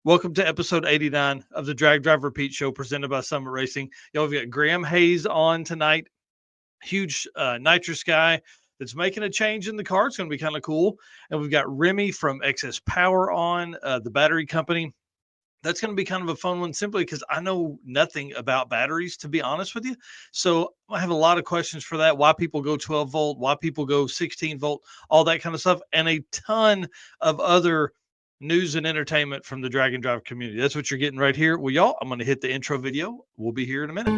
Welcome to episode 89 of the Drag Drive Repeat Show presented by Summit Racing. Y'all, we've got Graham Hayes on tonight. Huge nitrous guy that's making a change in the car. It's going to be kind of cool. And we've got Remy from XS Power on, the battery company. That's going to be kind of a fun one simply because I know nothing about batteries, to be honest with you. So I have a lot of questions for that. Why people go 12 volt, why people go 16 volt, all that kind of stuff, and a ton of other news and entertainment from the Drag and Drive community. That's what you're getting right here. Well, y'all, I'm going to hit the intro video. We'll be here in a minute.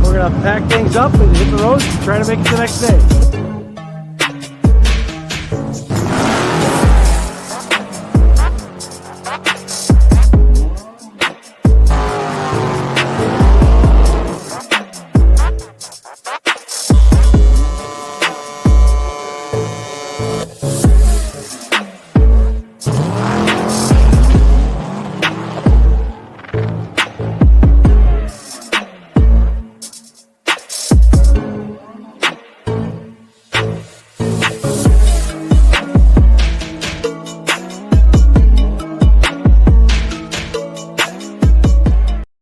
We're going to pack things up and hit the road and try to make it the next day.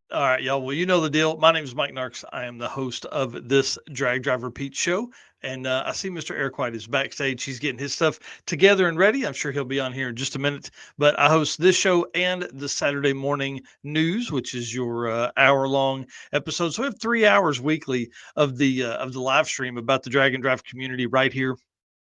All right, y'all. Well, you know the deal. My name is Mike Narks. I am the host of this Drag Drive Repeat show. And I see Mr. Eric White is backstage. He's getting his stuff together and ready. I'm sure he'll be on here in just a minute. But I host this show and the Saturday morning news, which is your hour-long episode. So we have 3 hours weekly of the live stream about the Drag and Drive community right here.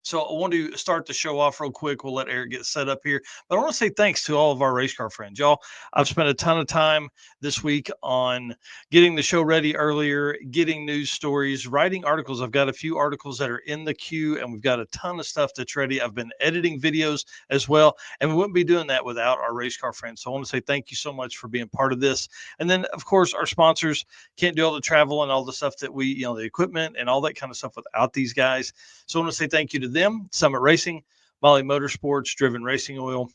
So I want to start the show off real quick. We'll let Eric get set up here. But I want to say thanks to all of our race car friends. Y'all, I've spent a ton of time this week on getting the show ready earlier, getting news stories, writing articles. I've got a few articles that are in the queue, and we've got a ton of stuff that's ready. I've been editing videos as well, and we wouldn't be doing that without our race car friends. So I want to say thank you so much for being part of this. And then, of course, our sponsors can't do all the travel and all the stuff that we, the equipment and all that kind of stuff without these guys. So I want to say thank you to them, Summit Racing, Molly Motorsports, Driven Racing Oil,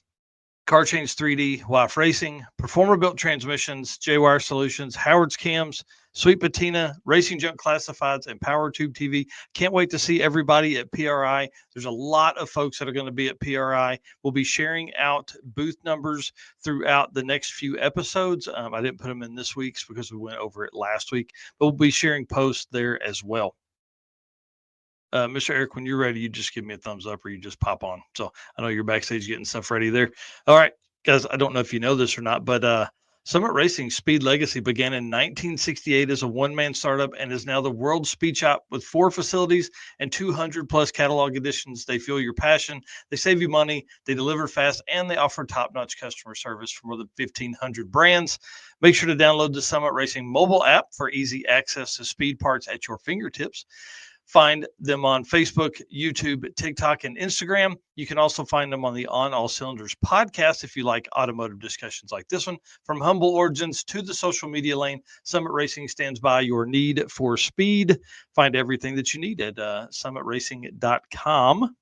Car Change 3D, WIFE Racing, Performer Built Transmissions, J-Wire Solutions, Howard's Cams, Sweet Patina, Racing Junk Classifieds, and Power Tube TV. Can't wait to see everybody at PRI. There's a lot of folks that are going to be at PRI. We'll be sharing out booth numbers throughout the next few episodes. I didn't put them in this week's because we went over it last week, but we'll be sharing posts there as well. Mr. Eric, when you're ready, you just give me a thumbs up or you just pop on. So I know you're backstage getting stuff ready there. All right, guys, I don't know if you know this or not, but Summit Racing Speed Legacy began in 1968 as a one-man startup and is now the world's speed shop with 4 facilities and 200 plus catalog editions. They fuel your passion, they save you money, they deliver fast, and they offer top-notch customer service for more than 1,500 brands. Make sure to download the Summit Racing mobile app for easy access to speed parts at your fingertips. Find them on Facebook, YouTube, TikTok, and Instagram. You can also find them on the On All Cylinders podcast if you like automotive discussions like this one. From humble origins to the social media lane, Summit Racing stands by your need for speed. Find everything that you need at summitracing.com.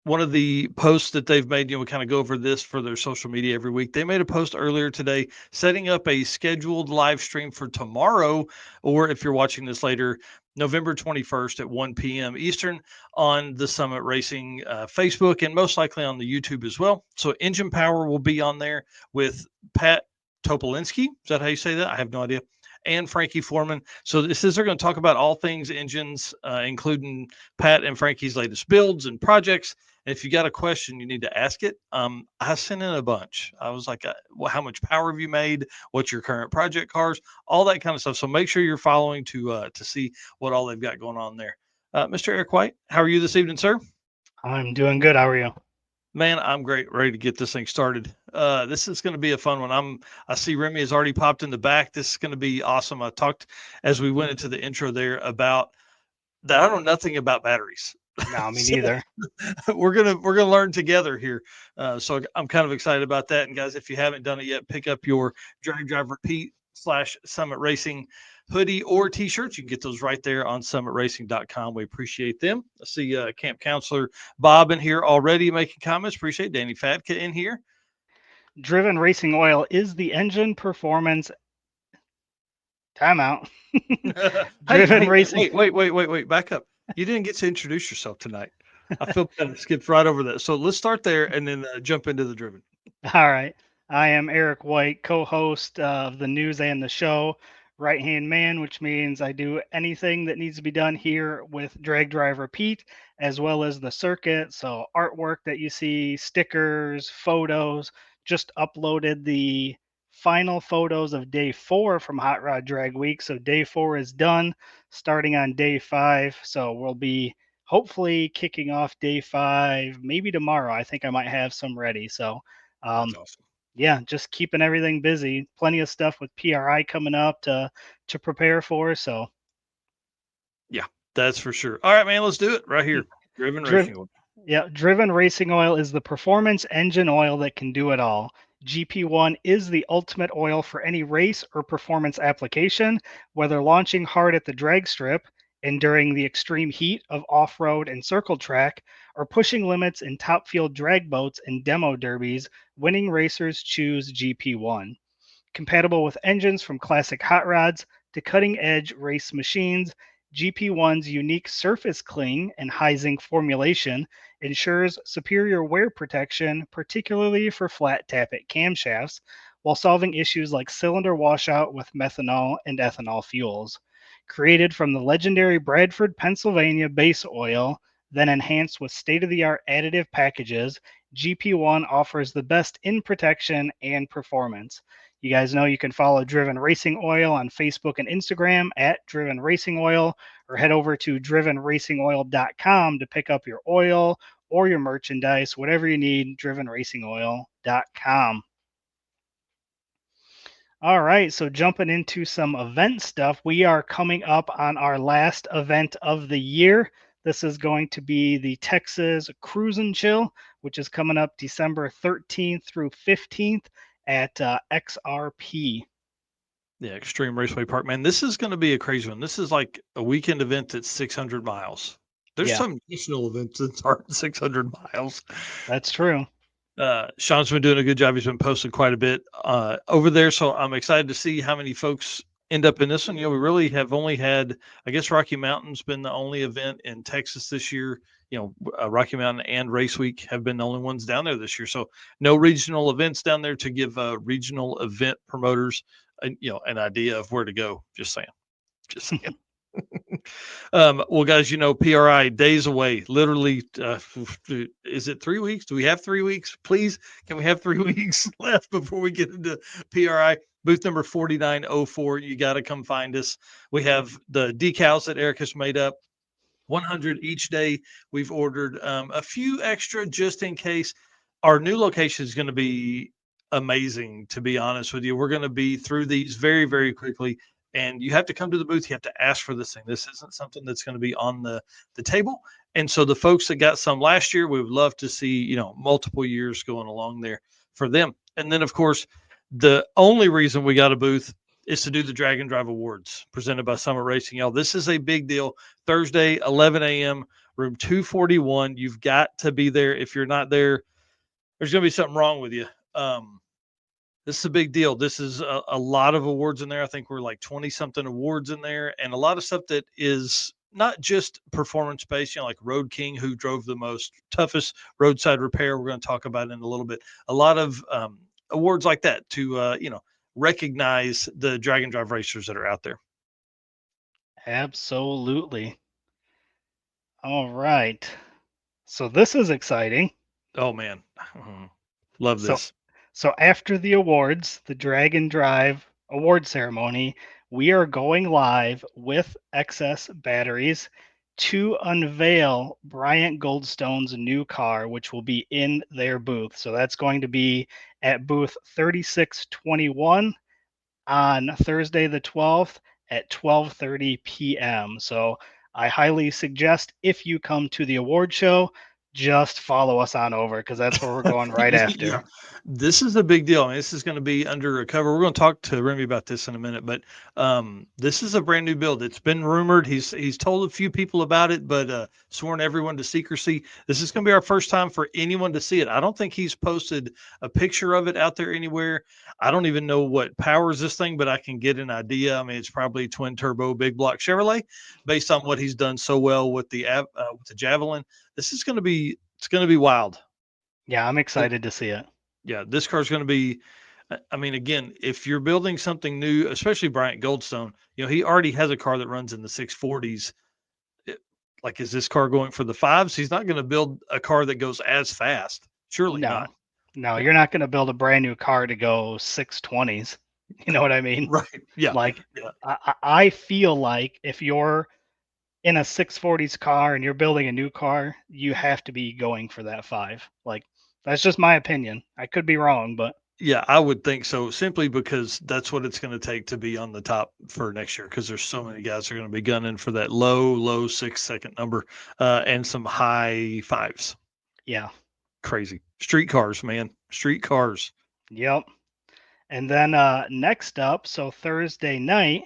One of the posts that they've made, we kind of go over this for their social media every week. They made a post earlier today setting up a scheduled live stream for tomorrow, or if you're watching this later, November 21st at 1 p.m. Eastern on the Summit Racing Facebook and most likely on the YouTube as well. So Engine Power will be on there with Pat Topolinski. Is that how you say that? I have no idea. And Frankie Foreman. So they're going to talk about all things engines, including Pat and Frankie's latest builds and projects. And if you got a question, you need to ask it. I sent in a bunch. I was like, well, how much power have you made? What's your current project cars? All that kind of stuff. So make sure you're following to see what all they've got going on there. Mr. Eric White, how are you this evening, sir? I'm doing good. How are you? Man, I'm great. Ready to get this thing started. This is going to be a fun one. I see Remy has already popped in the back. This is going to be awesome. I talked as we went into the intro there about that. I don't know nothing about batteries. No, me neither. We're gonna learn together here. So I'm kind of excited about that. And guys, if you haven't done it yet, pick up your Drag Drive Repeat / Summit Racing hoodie or t-shirts. You can get those right there on summitracing.com. We appreciate them. I see camp counselor Bob in here already making comments. Appreciate Danny Fatka in here. Driven racing oil is the engine performance timeout. hey, Driven hey, racing. wait. Back up. You didn't get to introduce yourself tonight. I feel bad. I skipped right over that. So let's start there and then jump into the driven. All right. I am Eric White, co host of the news and the show, right hand man, which means I do anything that needs to be done here with Drag Driver Pete, as well as the circuit. So, artwork that you see, stickers, photos, just uploaded the final photos of day 4 from Hot Rod Drag Week. So, day 4 is done, starting on day 5. So, we'll be hopefully kicking off day 5 maybe tomorrow. I think I might have some ready. So, That's um, awesome. yeah, just keeping everything busy. Plenty of stuff with PRI coming up to prepare for. So, Yeah, that's for sure. All right, man, let's do it right here. Driven driven, racing. yeah, driven racing oil is the performance engine oil that can do it all. GP1 is the ultimate oil for any race or performance application, whether launching hard at the drag strip, enduring the extreme heat of off road and circle track, or pushing limits in top field drag boats and demo derbies. Winning racers choose GP1. Compatible with engines from classic hot rods to cutting edge race machines, GP1's unique surface cling and high zinc formulation ensures superior wear protection, particularly for flat tappet camshafts, while solving issues like cylinder washout with methanol and ethanol fuels. Created from the legendary Bradford, Pennsylvania base oil, then enhanced with state of the art additive packages, GP1 offers the best in protection and performance. You guys know you can follow Driven Racing Oil on Facebook and Instagram at Driven Racing Oil, or head over to drivenracingoil.com to pick up your oil or your merchandise, whatever you need, drivenracingoil.com. All right, so jumping into some event stuff, we are coming up on our last event of the year. This is going to be the Texas Cruise and Chill, which is coming up December 13th through 15th at XRP. Yeah, Extreme Raceway Park, man. This is going to be a crazy one. This is like a weekend event that's 600 miles. There's Yeah, some national events that aren't 600 miles. that's true. Sean's been doing a good job. He's been posting quite a bit over there. So I'm excited to see how many folks end up in this one. You know, we really have only had, I guess, Rocky Mountain's been the only event in Texas this year. You know, Rocky Mountain and Race Week have been the only ones down there this year. So no regional events down there to give regional event promoters, an idea of where to go. Just saying. Just saying. Well, guys, you know, PRI days away. Literally, is it 3 weeks? Do we have 3 weeks? Please, can we have 3 weeks left before we get into PRI? Booth number 4904. You got to come find us. We have the decals that Eric has made up. 100 each day. We've ordered a few extra just in case. Our new location is going to be amazing, to be honest with you. We're going to be through these very, very quickly. And you have to come to the booth. You have to ask for this thing. This isn't something that's going to be on the table. And so the folks that got some last year, we would love to see, multiple years going along there for them. And then, of course, the only reason we got a booth is to do the Drag and Drive Awards presented by Summit Racing. Y'all, this is a big deal. Thursday, 11 a.m., room 241. You've got to be there. If you're not there, there's going to be something wrong with you. This is a big deal. This is a lot of awards in there. I think we're like 20 something awards in there, and a lot of stuff that is not just performance based, like Road King, who drove the most toughest roadside repair. We're going to talk about in a little bit. A lot of awards like that to, recognize the drag and drive racers that are out there. Absolutely. All right. So this is exciting. Oh, man. Love So this. so after the awards, the Drag and Drive award ceremony, we are going live with excess batteries to unveil Bryant Goldstone's new car, which will be in their booth. So that's going to be at booth 3621 on Thursday the 12th at 12:30 p.m. So I highly suggest if you come to the award show, just follow us on over because that's where we're going right Yeah, after. this is a big deal. I mean, this is going to be under a cover. We're going to talk to Remy about this in a minute, but this is a brand new build. It's been rumored. He's told a few people about it, but sworn everyone to secrecy. This is going to be our first time for anyone to see it. I don't think he's posted a picture of it out there anywhere. I don't even know what powers this thing, but I can get an idea. I mean, it's probably twin turbo big block Chevrolet, based on what he's done so well with the Javelin. This is going to be it's going to be wild. Yeah, I'm excited to see it. Yeah, this car's going to be. I mean, again, if you're building something new, especially Bryant Goldstone, he already has a car that runs in the 640s. Like, is this car going for the fives? He's not going to build a car that goes as fast. Surely not. No, no, No. you're not going to build a brand new car to go 620s. You know what I mean? Right. Yeah. Like, Yeah. I feel like if you're in a 640s car and you're building a new car, you have to be going for that five. Like, that's just my opinion. I could be wrong, but Yeah, I would think so, simply because that's what it's going to take to be on the top for next year. Because there's so many guys that are going to be gunning for that low 6 second number, and some high fives. yeah, Crazy street cars, man. Street cars. yep. And then next up, so Thursday night,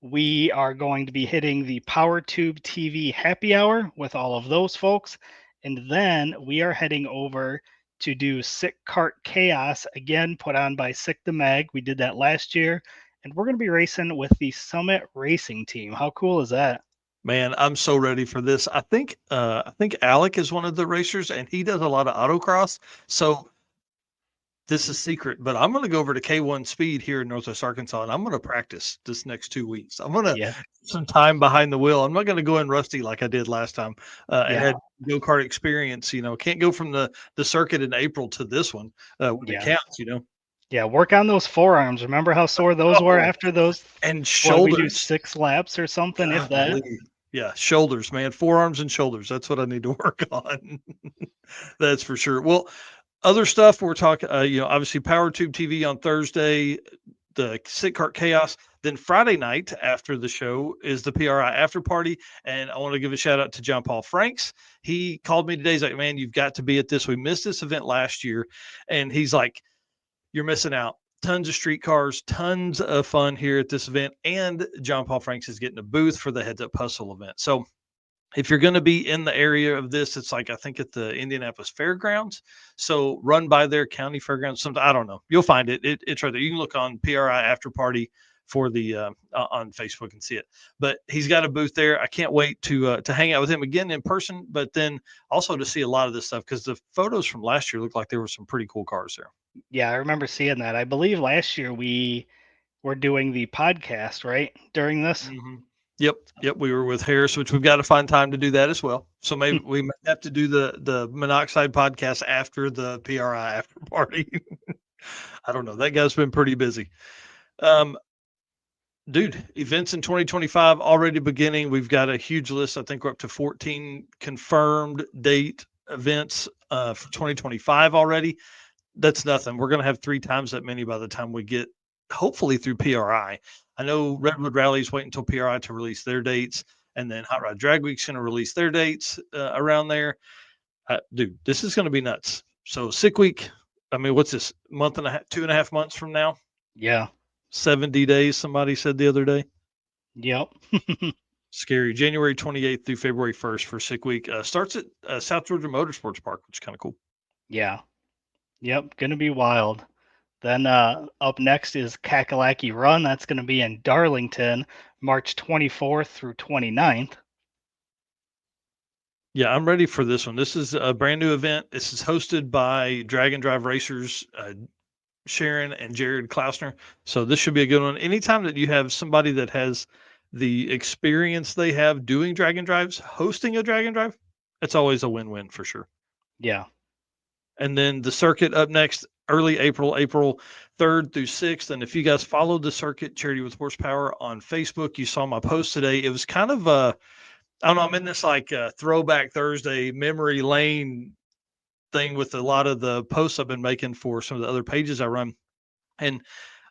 we are going to be hitting the PowerTube TV happy hour with all of those folks. And then we are heading over to do Sick Kart Chaos, again, put on by Sick the Mag. We did that last year. And we're going to be racing with the Summit Racing team. How cool is that? Man, I'm so ready for this. I think Alec is one of the racers, and he does a lot of autocross. So this is secret, but I'm going to go over to K1 Speed here in Northwest Arkansas, and I'm going to practice this next 2 weeks. I'm going to Yeah, some time behind the wheel. I'm not going to go in rusty like I did last time, and yeah, had go kart experience. Can't go from the circuit in April to this one when it yeah. counts. Yeah, work on those forearms. Remember how sore those were Oh, after those? and What we do shoulders. 6 laps or something, if that. Golly. Yeah, shoulders, man. Forearms and shoulders. That's what I need to work on. That's for sure. Well, other stuff we're talking, obviously PowerTube TV on Thursday, the Sit Cart Chaos. Then Friday night after the show is the PRI after party. And I want to give a shout out to John Paul Franks. He called me today. He's like, man, you've got to be at this. We missed this event last year. And he's like, you're missing out. Tons of street cars, tons of fun here at this event. And John Paul Franks is getting a booth for the Heads Up Hustle event. So if you're going to be in the area of this, it's like I think at the Indianapolis Fairgrounds. So run by their county fairgrounds. Something I don't know. You'll find it. It's right there. You can look on PRI After Party for the on Facebook and see it. But he's got a booth there. I can't wait to hang out with him again in person, but then also to see a lot of this stuff because the photos from last year looked like there were some pretty cool cars there. Yeah, I remember seeing that. I believe last year we were doing the podcast, right? During this. Mm-hmm. Yep. We were with Harris, which we've got to find time to do that as well. So maybe we might have to do the monoxide podcast after the PRI after party. I don't know. That guy's been pretty busy. Um, Dude, events in 2025 already beginning. We've got a huge list. I think we're up to 14 confirmed date events for 2025 already. That's nothing. We're going to have 3 times that many by the time we get, hopefully, through PRI. I know Redwood Rally's waiting until PRI to release their dates, and then Hot Rod Drag Week's going to release their dates around there. Dude, this is going to be nuts. So Sick Week. I mean, what's this? Month and a half, 2.5 months from now? Yeah. 70 days. Somebody said the other day. Yep. Scary. January 28th through February 1st for Sick Week. Starts at South Georgia Motorsports Park, which is kind of cool. Yeah. Yep. Gonna be wild. Then up next is Kakalaki Run. That's gonna be in Darlington, March 24th through 29th. Yeah, I'm ready for this one. This is a brand new event. This is hosted by Drag and Drive Racers, Sharon and Jared Klausner. So this should be a good one. Anytime that you have somebody that has the experience they have doing drag and drives, hosting a drag and drive, it's always a win-win for sure. Yeah. And then the circuit up next, early April, April 3rd through 6th. And if you guys followed the circuit, Charity with Horsepower on Facebook, you saw my post today. It was kind of I don't know, I'm in this like throwback Thursday memory lane thing with a lot of the posts I've been making for some of the other pages I run. And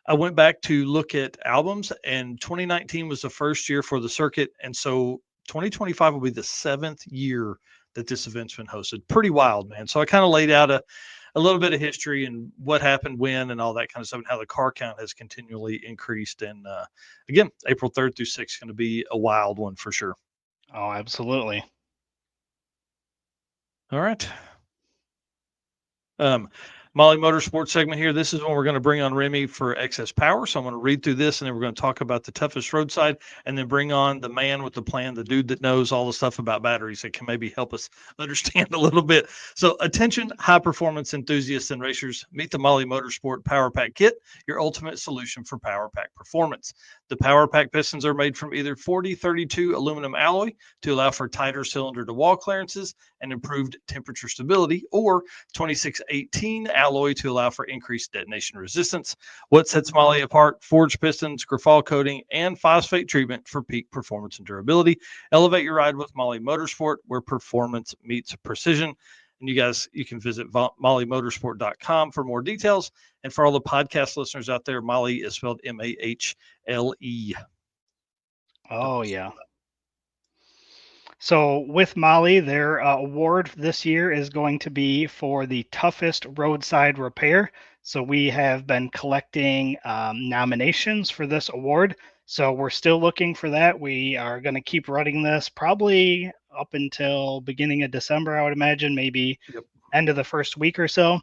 I went back to look at albums, and 2019 was the first year for the circuit. And so 2025 will be the 7th year that this event's been hosted. Pretty wild, man. So I kind of laid out a little bit of history and what happened when and all that kind of stuff and how the car count has continually increased. And again, April 3rd through 6th is going to be a wild one for sure. Oh, absolutely. All right. Um, Molly Motorsports segment here. This is when we're going to bring on Remy for excess power. So I'm going to read through this and then we're going to talk about the toughest roadside and then bring on the man with the plan, the dude that knows all the stuff about batteries that can maybe help us understand a little bit. So attention, high performance enthusiasts and racers, meet the Molly Motorsport Power Pack Kit, your ultimate solution for Power Pack performance. The Power Pack pistons are made from either 4032 aluminum alloy to allow for tighter cylinder to wall clearances and improved temperature stability, or 2618 alloy to allow for increased detonation resistance. What sets Molly apart? Forged pistons, Grafal coating, and phosphate treatment for peak performance and durability. Elevate your ride with Molly Motorsport, where performance meets precision. And you guys, you can visit mollymotorsport.com for more details. And for all the podcast listeners out there, Molly is spelled Mahle. Oh, yeah. So with Molly, their award this year is going to be for the toughest roadside repair. So we have been collecting nominations for this award. So we're still looking for that. We are going to keep running this probably up until beginning of December, I would imagine, maybe end of the first week or so.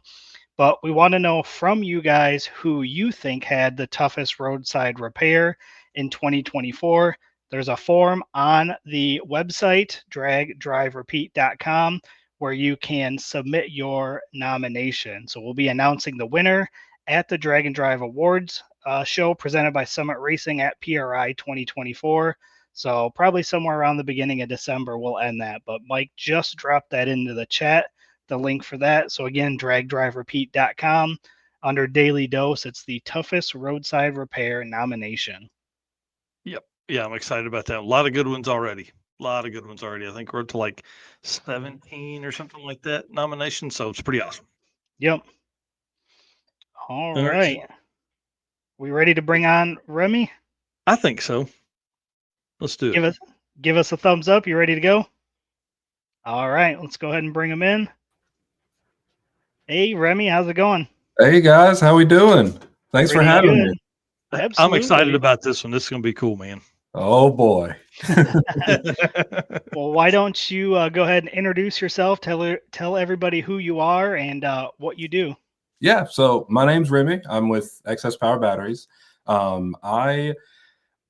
But we want to know from you guys who you think had the toughest roadside repair in 2024. There's a form on the website, dragdriverepeat.com, where you can submit your nomination. So we'll be announcing the winner at the Drag and Drive Awards show presented by Summit Racing at PRI 2024. So probably somewhere around the beginning of December we'll end that. But Mike just dropped that into the chat, the link for that. So again, dragdriverepeat.com. Under Daily Dose, it's the toughest roadside repair nomination. Yep. Yeah, I'm excited about that. A lot of good ones already. I think we're up to like 17 or something like that nominations. So it's pretty awesome. Yep. All right. We ready to bring on Remy? I think so. Let's do it. Give us a thumbs up. You ready to go? All right. Let's go ahead and bring him in. Hey, Remy, how's it going? Hey guys, how we doing? Thanks for having me. Absolutely. I'm excited about this one. This is going to be cool, man. Oh boy. Well, why don't you go ahead and introduce yourself? Tell everybody who you are and what you do. Yeah, so my name's Remy. I'm with Excess Power Batteries. I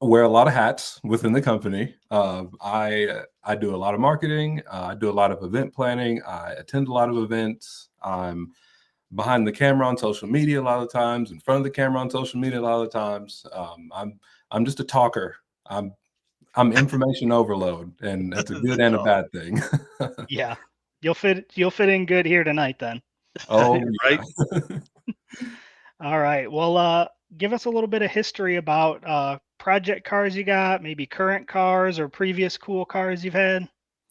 wear a lot of hats within the company. I do a lot of marketing. I do a lot of event planning. I attend a lot of events. I'm behind the camera on social media a lot of the times, in front of the camera on social media a lot of the times. I'm just a talker. I'm information overload, and that's a good and a bad thing. Yeah, you'll fit in good here tonight then. Oh, right. All right. Well, give us a little bit of history about project cars you got, maybe current cars or previous cool cars you've had.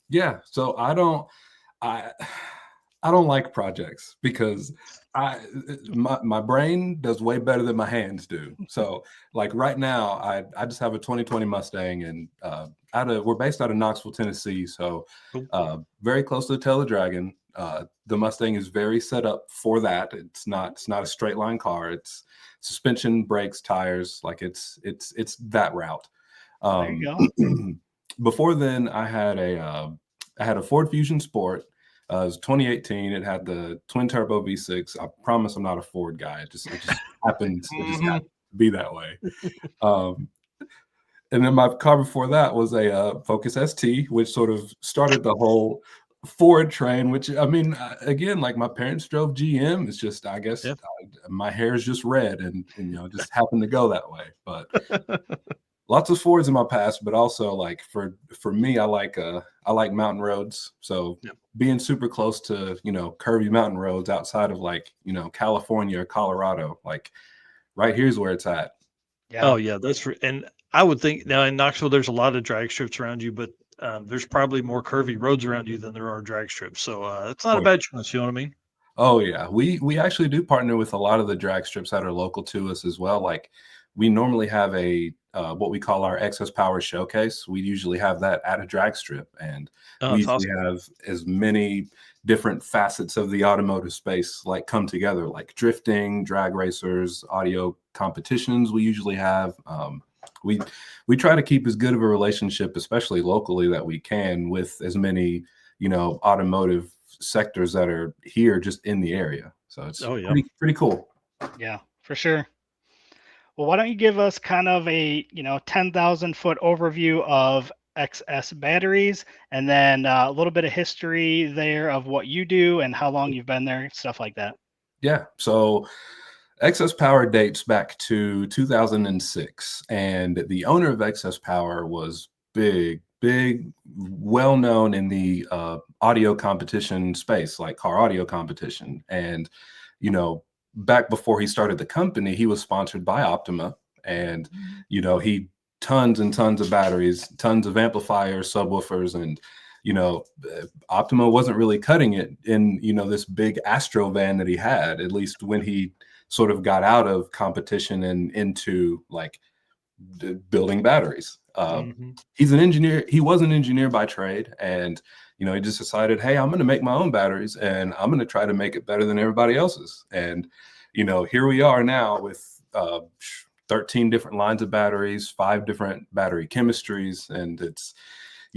Yeah. So I don't like projects because my brain does way better than my hands do. So like right now, I just have a 2020 Mustang, and we're based out of Knoxville, Tennessee. So very close to the tail of the Dragon. The Mustang is very set up for that. It's not a straight line car. It's suspension, brakes, tires. Like it's that route. There you go. Before then, I had a Ford Fusion Sport. It was 2018. It had the twin turbo V6. I promise I'm not a Ford guy. It just happens. It just happened to be that way. And then my car before that was a Focus ST, which sort of started the whole Ford train. Which I mean, again, like my parents drove GM. It's just, I guess, my hair is just red, and just happened to go that way. But lots of Fords in my past, but also like for me, I like mountain roads. So being super close to curvy mountain roads outside of like California or Colorado, like right here's where it's at. Yeah. Oh yeah, and I would think now in Knoxville there's a lot of drag strips around you, but there's probably more curvy roads around you than there are drag strips. So it's not a bad choice. You know what I mean? Oh yeah, we actually do partner with a lot of the drag strips that are local to us as well. Like we normally have a what we call our excess power showcase. We usually have that at a drag strip, and Oh, we that's usually awesome. have as many different facets of the automotive space like come together, like drifting, drag racers, audio competitions. We usually have. We we try to keep as good of a relationship, especially locally, that we can with as many automotive sectors that are here just in the area. So it's Oh yeah. pretty cool. Yeah, for sure. Well, why don't you give us kind of a 10,000-foot overview of XS batteries, and then a little bit of history there of what you do and how long you've been there, stuff like that. Yeah. So Excess Power dates back to 2006, and the owner of Excess Power was big, well known in the audio competition space, like car audio competition. And back before he started the company, he was sponsored by Optima, and he tons and tons of batteries, tons of amplifiers, subwoofers, and Optima wasn't really cutting it in this big Astro van that he had, at least when he sort of got out of competition and into like building batteries. Hmm. He's an engineer. He was an engineer by trade, and he just decided, hey, I'm going to make my own batteries, and I'm going to try to make it better than everybody else's. And here we are now with 13 different lines of batteries, 5 different battery chemistries, and it's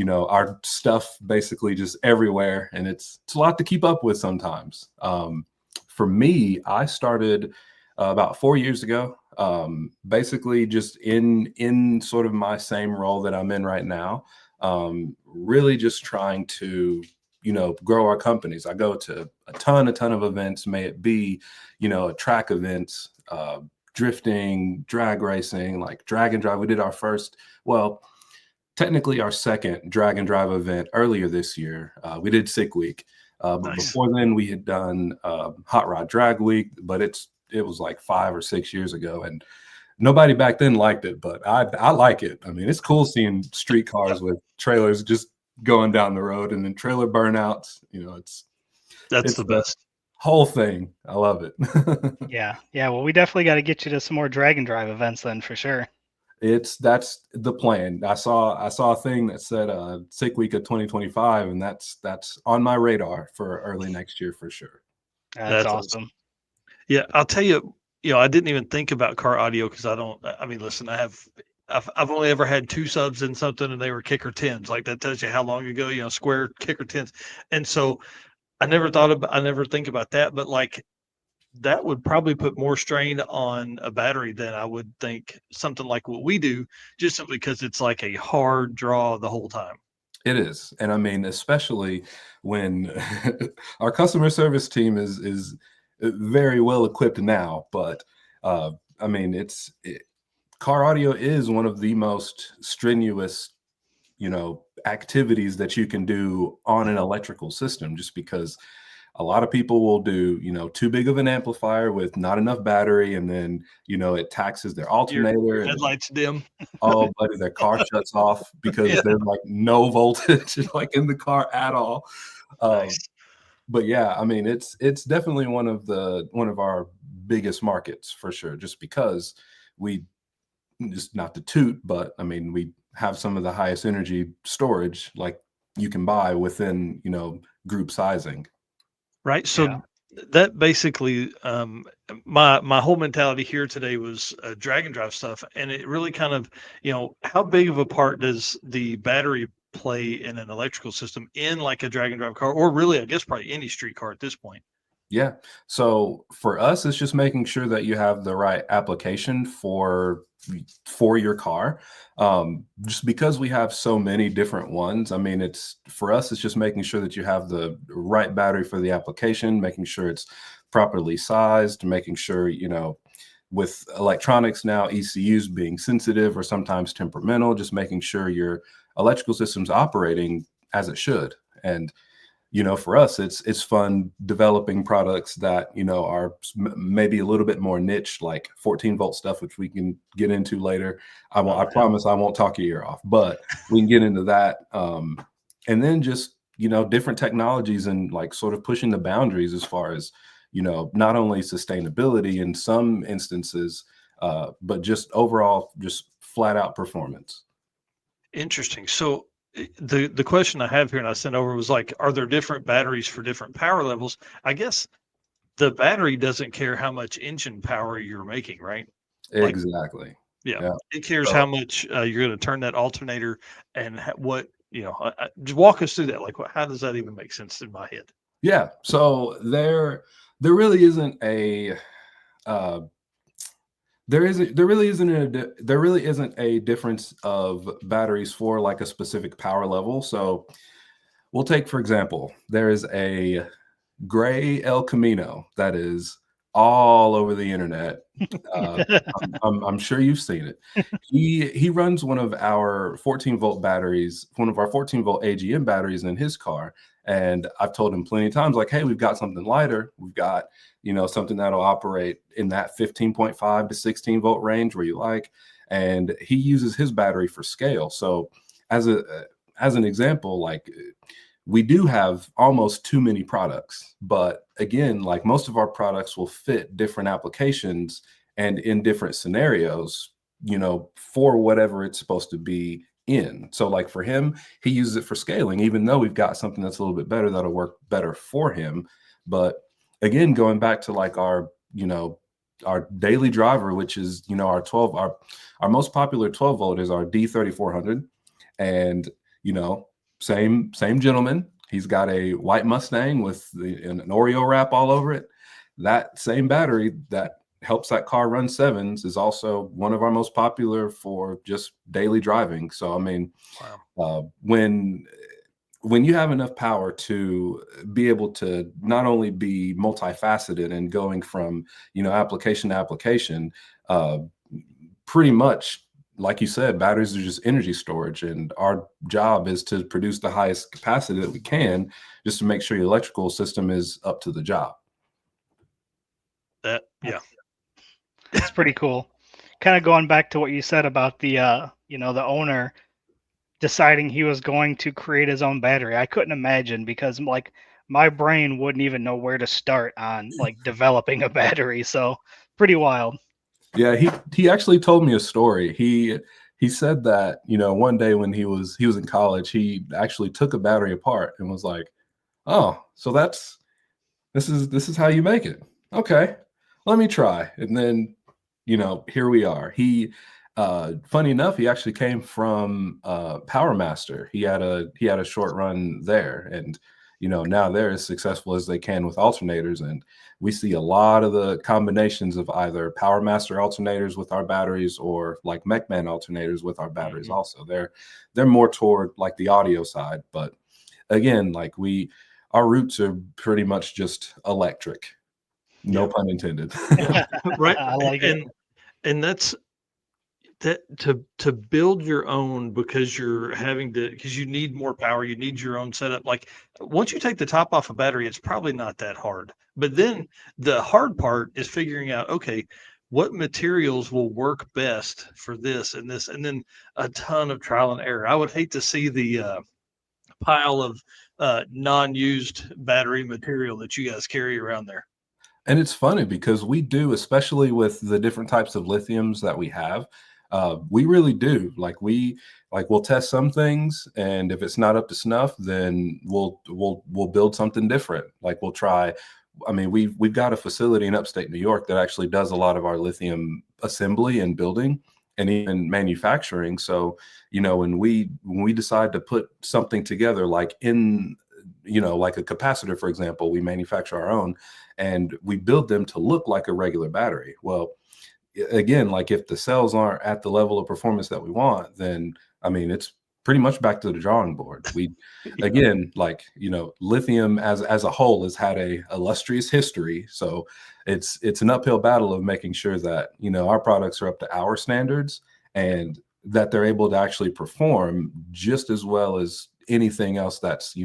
our stuff basically just everywhere, and it's a lot to keep up with sometimes. For me, I started about 4 years ago, basically just in sort of my same role that I'm in right now, really just trying to grow our companies. I go to a ton of events, may it be track events, drifting, drag racing, like drag and drive. We did our first, well, technically our second drag and drive event earlier this year. We did Sick Week, but Nice. before then we had done Hot Rod Drag Week, but it was like 5 or 6 years ago, and nobody back then liked it, but I like it. I mean, it's cool seeing street cars with trailers just going down the road, and then trailer burnouts. That's It's the the best. whole thing. I love it. Yeah, yeah. Well, we definitely got to get you to some more drag and drive events then, for sure. That's the plan. I saw a thing that said Sick Week of 2025, and that's on my radar for early next year for sure. That's That's awesome. awesome. Yeah, I'll tell you, I didn't even think about car audio because I don't. I mean, listen, I've only ever had 2 subs in something, and they were kicker tens. Like that tells you how long ago, square kicker tens. And so I never think about that, but like that would probably put more strain on a battery than I would think something like what we do, just simply because it's like a hard draw the whole time. It is, and I mean, especially when our customer service team is very well equipped now, but uh, I mean, car audio is one of the most strenuous activities that you can do on an electrical system, just because a lot of people will do too big of an amplifier with not enough battery, and then it taxes their Your alternator, and then headlights dim. oh buddy, their car shuts off because Yeah, there's like no voltage like in the car at all. um, nice. but yeah, I mean, it's definitely one of our biggest markets for sure, just because we, just not to toot, but I mean, we have some of the highest energy storage like you can buy within group sizing. Right. Yeah. So that basically, my whole mentality here today was drag and drive stuff, and it really kind of, how big of a part does the battery play in an electrical system in like a drag and drive car, or really, I guess probably any street car at this point. Yeah. So for us, it's just making sure that you have the right application for your car. Just because we have so many different ones, I mean, it's for us, it's just making sure that you have the right battery for the application, making sure it's properly sized, making sure, with electronics now, ECUs being sensitive or sometimes temperamental, just making sure your electrical system's operating as it should. And for us, it's fun developing products that are maybe a little bit more niche, like 14-volt stuff, which we can get into later. Oh I yeah. promise I won't talk your ear off, but we can get into that. And then just different technologies and like sort of pushing the boundaries as far as not only sustainability in some instances, but just overall just flat out performance. Interesting. So the question I have here and I sent over was like, are there different batteries for different power levels? I guess the battery doesn't care how much engine power you're making, right? Like, Exactly. yeah, Yeah. it cares So how much you're going to turn that alternator and what, just walk us through that. Like, how does that even make sense in my head? yeah. So there really isn't a uh, there really isn't a difference of batteries for like a specific power level. So we'll take, for example, there is a gray El Camino that is all over the internet. Uh, I'm sure you've seen it. He runs one of our 14-volt batteries, one of our 14-volt AGM batteries in his car, and I've told him plenty of times, like, "Hey, we've got something lighter. We've got something that'll operate in that 15.5 to 16-volt range where you like." And he uses his battery for scale. So as a as an example, like we do have almost too many products, but again, like most of our products will fit different applications and in different scenarios, for whatever it's supposed to be in. So like for him, he uses it for scaling, even though we've got something that's a little bit better that'll work better for him. But again, going back to like our daily driver, which is, our most popular 12 volt is our D3400. And, same gentleman. He's got a white Mustang with an Oreo wrap all over it. That same battery that helps that car run sevens is also one of our most popular for just daily driving. So I mean, Wow. when you have enough power to be able to not only be multifaceted and going from application to application, uh, pretty much like you said, batteries are just energy storage, and our job is to produce the highest capacity that we can, just to make sure your electrical system is up to the job. Yeah. It's pretty cool. Kind of going back to what you said about the owner deciding he was going to create his own battery. I couldn't imagine because like my brain wouldn't even know where to start on like developing a battery. So pretty wild. Yeah, he actually told me a story. He said that, one day when he was in college, he actually took a battery apart and was like, "Oh, so this is how you make it. Okay, let me try." And then, here we are. Funny enough, he actually came from Power Master. He had a short run there, and now they're as successful as they can with alternators. And we see a lot of the combinations of either Power Master alternators with our batteries or like MechMan alternators with our batteries. Mhm. Also, they're more toward like the audio side, but again, like our roots are pretty much just electric. No Yeah. pun intended. Yeah. Right. I like it. And that's that to build your own because you're having to because you need more power, you need your own setup. Like once you take the top off a battery, it's probably not that hard. But then the hard part is figuring out, okay, what materials will work best for this, and then a ton of trial and error. I would hate to see the pile of non-used battery material that you guys carry around there. And it's funny because we do, especially with the different types of lithiums that we have, we really do. We'll test some things, and if it's not up to snuff, then we'll build something different. Like we'll try. I mean, we've got a facility in upstate New York that actually does a lot of our lithium assembly and building and even manufacturing. So, when we decide to put something together, like like a capacitor, for example, we manufacture our own and we build them to look like a regular battery. Well, again, like if the cells aren't at the level of performance that we want, then I mean, it's pretty much back to the drawing board. We, Yeah. again, like, lithium as a whole has had a illustrious history. So it's an uphill battle of making sure that, our products are up to our standards and that they're able to actually perform just as well as anything else that's,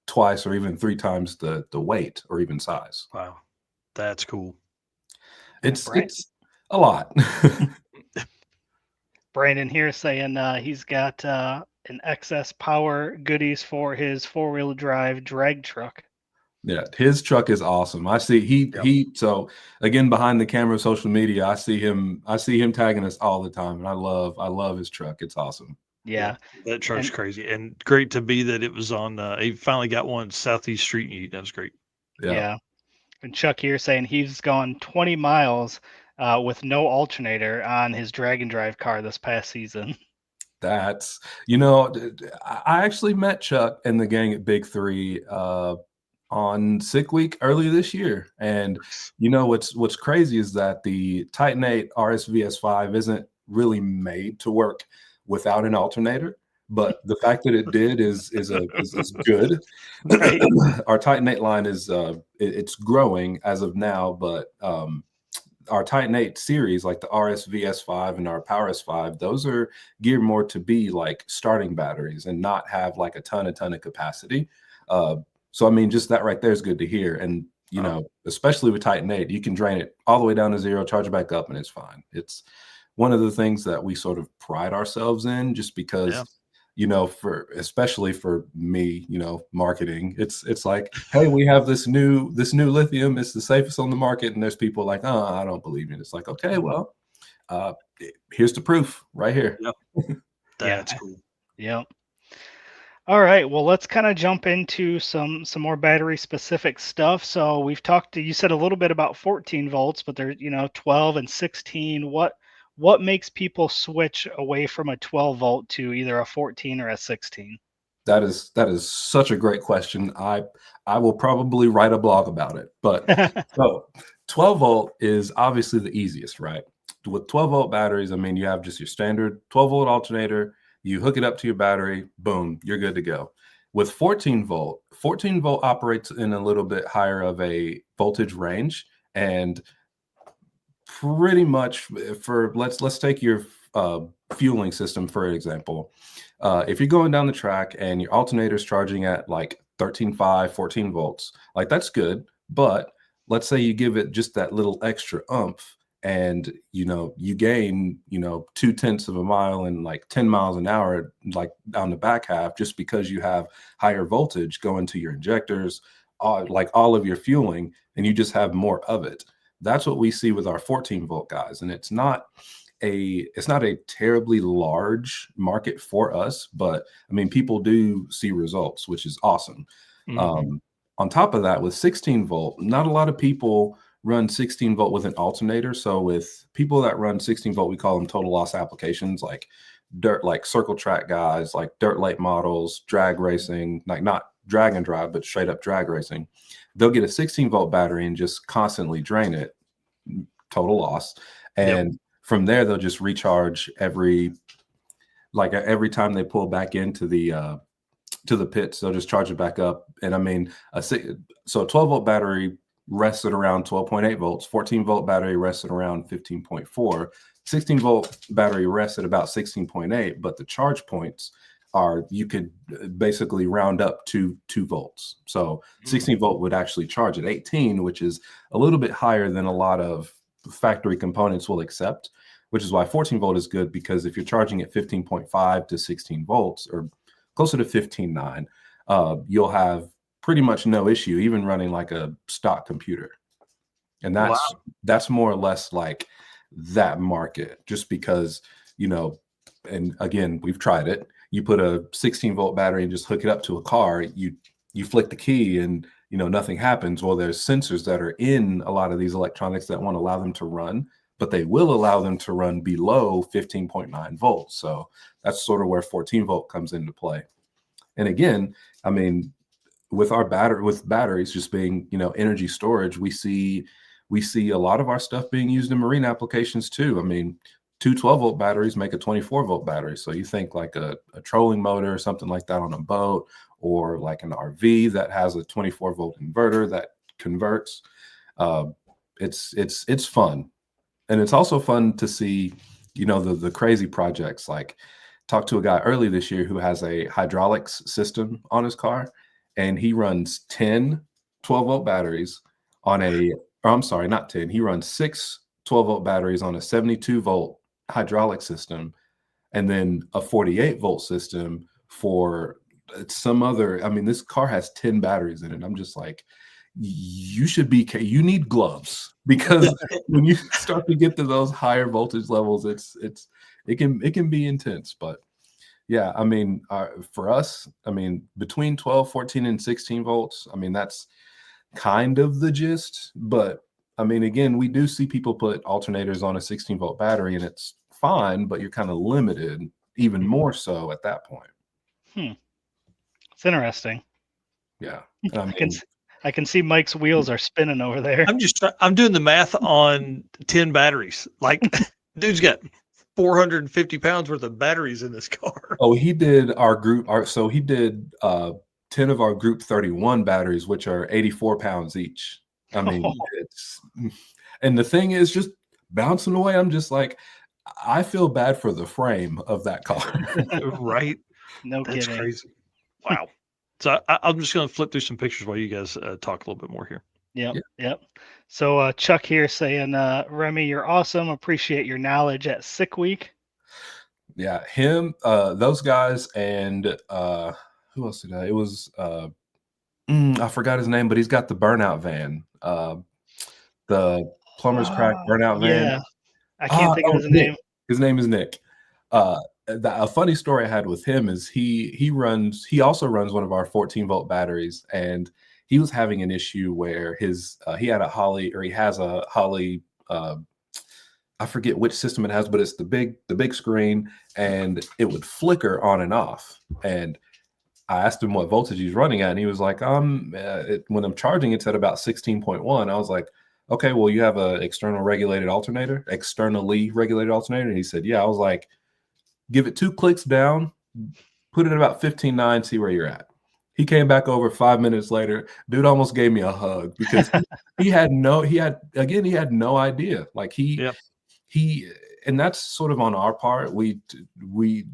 twice or even three times the weight or even size. Wow. That's cool. Yeah, It's a lot. Brandon here saying he's got an excess power goodies for his four-wheel drive drag truck. Yeah, his truck is awesome. I see Yep. so again behind the camera, social media, I see him tagging us all the time, and I love his truck. It's awesome. Yeah, Yeah. that truck's And crazy, and great to be that it was on, he finally got one Southeast Street Meet. That was great. Yeah, yeah. And Chuck here saying he's gone 20 miles with no alternator on his drag and drive car this past season. that's I actually met Chuck and the gang at Big Three on sick week earlier this year, and what's crazy is that the Titan 8 RSVS5 isn't really made to work without an alternator. But the fact that it did is good. Right. Our Titan 8 line is it's growing as of now, but our Titan 8 series, like the RSVS5 and our Power S5, those are geared more to be like starting batteries and not have like a ton of capacity. So I mean, just that right there is good to hear. And especially with Titan 8, you can drain it all the way down to zero, charge it back up, and it's fine. It's one of the things that we sort of pride ourselves in, just because Yeah. for especially for me, marketing, it's like, hey, we have this new lithium, it's the safest on the market, and there's people like, oh, I don't believe it. It's like, okay, well, uh here's the proof right here. Yep. Yeah. That's cool. Yep. All right. Well, let's kind of jump into some more battery specific stuff. So we've talked. You said a little bit about 14 volts, but there, 12 and 16. What makes people switch away from a 12 volt to either a 14 or a 16? That is such a great question. I will probably write a blog about it. But so 12 volt is obviously the easiest, right? With 12 volt batteries, I mean, you have just your standard 12 volt alternator, you hook it up to your battery, boom, you're good to go. With 14 volt operates in a little bit higher of a voltage range, and pretty much for let's take your fueling system for example. If you're going down the track and your alternator is charging at like 13.5, 14 volts, like that's good. But let's say you give it just that little extra oomph, and you gain 2/10 of a mile and like 10 miles an hour, like down the back half, just because you have higher voltage going to your injectors, like all of your fueling, and you just have more of it. That's what we see with our 14 volt guys, and it's not a terribly large market for us, but I mean, people do see results, which is awesome. Mhm. On top of that, with 16 volt, not a lot of people run 16 volt with an alternator. So with people that run 16 volt, we call them total loss applications, like circle track guys, like dirt late models, drag racing, like not drag and drive, but straight up drag racing. They'll get a 16 volt battery and just constantly drain it, total loss. Yep. And from there, they'll just recharge every time they pull back into the pits, they'll just charge it back up. And I mean, so a 12 volt battery rests at around 12.8 volts, 14 volt battery rests at around 15.4, 16 volt battery rests at about 16.8, but the charge points you could basically round up to 2 volts. So 16 volt would actually charge at 18, which is a little bit higher than a lot of factory components will accept, which is why 14 volt is good, because if you're charging at 15.5 to 16 volts, or closer to 15.9, you'll have pretty much no issue even running like a stock computer. And Wow. that's more or less like that market, just because, and again, we've tried it. You put a 16 volt battery and just hook it up to a car, you flick the key and nothing happens. Well, there's sensors that are in a lot of these electronics that won't allow them to run, but they will allow them to run below 15.9 volts. So that's sort of where 14 volt comes into play. And again, I mean, with batteries just being, energy storage, we see a lot of our stuff being used in marine applications too. I mean, two 12 volt batteries make a 24 volt battery. So you think like a trolling motor or something like that on a boat, or like an RV that has a 24 volt inverter that converts. It's fun. And it's also fun to see, the crazy projects. Like, talked to a guy early this year who has a hydraulics system on his car, and he runs 10 12 volt batteries on or I'm sorry, not 10. He runs 6 12 volt batteries on a 72 volt hydraulic system, and then a 48 volt system for some other. I mean, this car has 10 batteries in it. I'm just like, you need gloves because when you start to get to those higher voltage levels, it can be intense. But yeah, I mean, for us, I mean, between 12, 14, and 16 volts, I mean, that's kind of the gist. But I mean, again, we do see people put alternators on a 16-volt battery, and it's fine, but you're kind of limited, even more so at that point. It's interesting. Yeah, I can see Mike's wheels are spinning over there. I'm doing the math on 10 batteries. Like, dude's got 450 pounds worth of batteries in this car. Oh, he did so he did 10 of our group 31 batteries, which are 84 pounds each. I mean, and the thing is, just bouncing away, I'm just like, I feel bad for the frame of that car. Right? No That's kidding. crazy. Wow. So I'm just going to flip through some pictures while you guys talk a little bit more here. Yep. So Chuck here saying, Remy, you're awesome. Appreciate your knowledge at Sick Week. Yeah, him, those guys, and who else did I? It was I forgot his name, but he's got the burnout van, the plumber's crack burnout van. Yeah, I can't think of his Nick. name. His name is Nick. A funny story I had with him is he also runs one of our 14-volt batteries, and he was having an issue where he had a Holly, or he has a Holly. I forget which system it has, but it's the big screen, and it would flicker on and off. And I asked him what voltage he's running at, and he was like, when I'm charging, it's at about 16.1. I was like, okay, well, you have a externally regulated alternator. And he said, yeah. I was like, give it 2 clicks down, put it at about 15.9, see where you're at. He came back over 5 minutes later. Dude almost gave me a hug because he had no idea. Like and that's sort of on our part. We're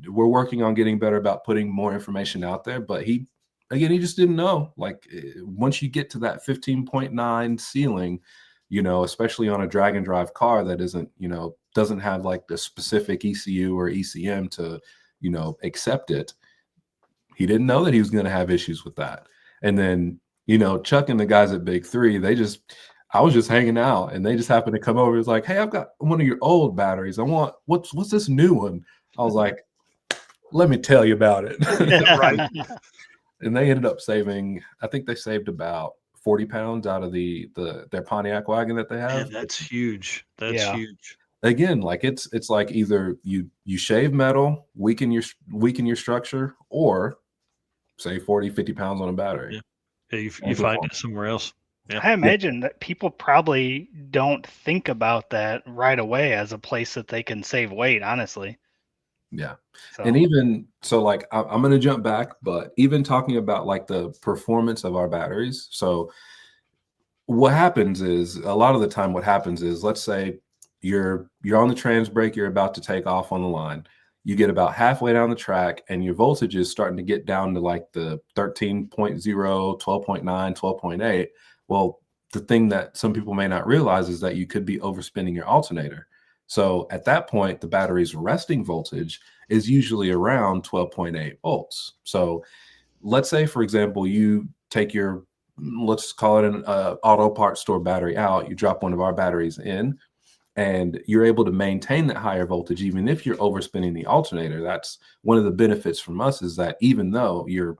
working on getting better about putting more information out there, but he just didn't know. Like, once you get to that 15.9 ceiling, especially on a drag and drive car that doesn't have like the specific ECU or ECM to, accept it. He didn't know that he was going to have issues with that. And then, Chuck and the guys at Big Three, I was just hanging out, and they just happened to come over. It's like, hey, I've got one of your old batteries. I want, what's this new one? I was like, let me tell you about it. Right. And they ended up saving, I think they saved about 40 pounds out of their Pontiac wagon that they have. Man, that's huge. That's huge. Again, like it's like either you shave metal, weaken your structure, or save 40, 50 pounds on a battery. Yeah, you find it somewhere else. Yeah. I imagine that people probably don't think about that right away as a place that they can save weight, honestly. Yeah. And even so, like, I'm going to jump back, but even talking about like the performance of our batteries. So what happens is, a lot of the time, let's say you're on the trans brake, you're about to take off on the line. You get about halfway down the track, and your voltage is starting to get down to like the 13.0, 12.9, 12.8. Well, the thing that some people may not realize is that you could be overspinning your alternator. So at that point, the battery's resting voltage is usually around 12.8 volts. So let's say, for example, you take let's call it an auto parts store battery out, you drop one of our batteries in, and you're able to maintain that higher voltage even if you're overspinning the alternator. That's one of the benefits from us, is that even though you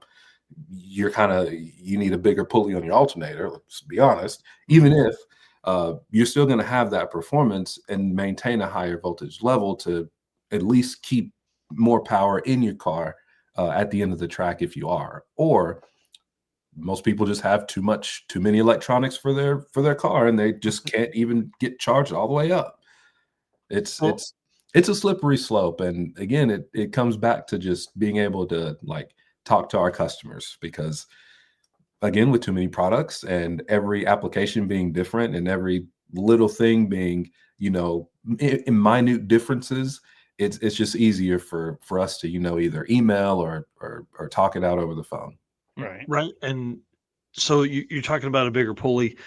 need a bigger pulley on your alternator, let's be honest, even if you're still going to have that performance and maintain a higher voltage level to at least keep more power in your car at the end of the track if you are. Or most people just have too many electronics for their car, and they just can't even get charged all the way up. It's a slippery slope. And again, it comes back to just being able to like talk to our customers, because again, with too many products and every application being different and every little thing being, in minute differences, it's just easier for us to, either email or talk it out over the phone. Right. And so you're talking about a bigger pulley.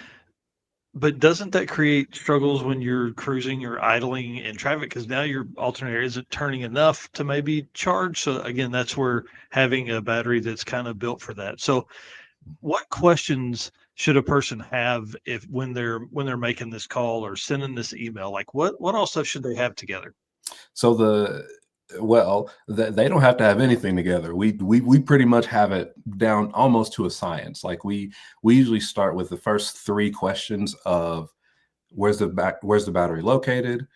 But doesn't that create struggles when you're cruising or idling in traffic? Because now your alternator isn't turning enough to maybe charge. So again, that's where having a battery that's kind of built for that. So what questions should a person have if when they're making this call or sending this email? Like what all stuff should they have together? So they don't have to have anything together. We pretty much have it down almost to a science. Like we usually start with the first three questions of where's the battery located?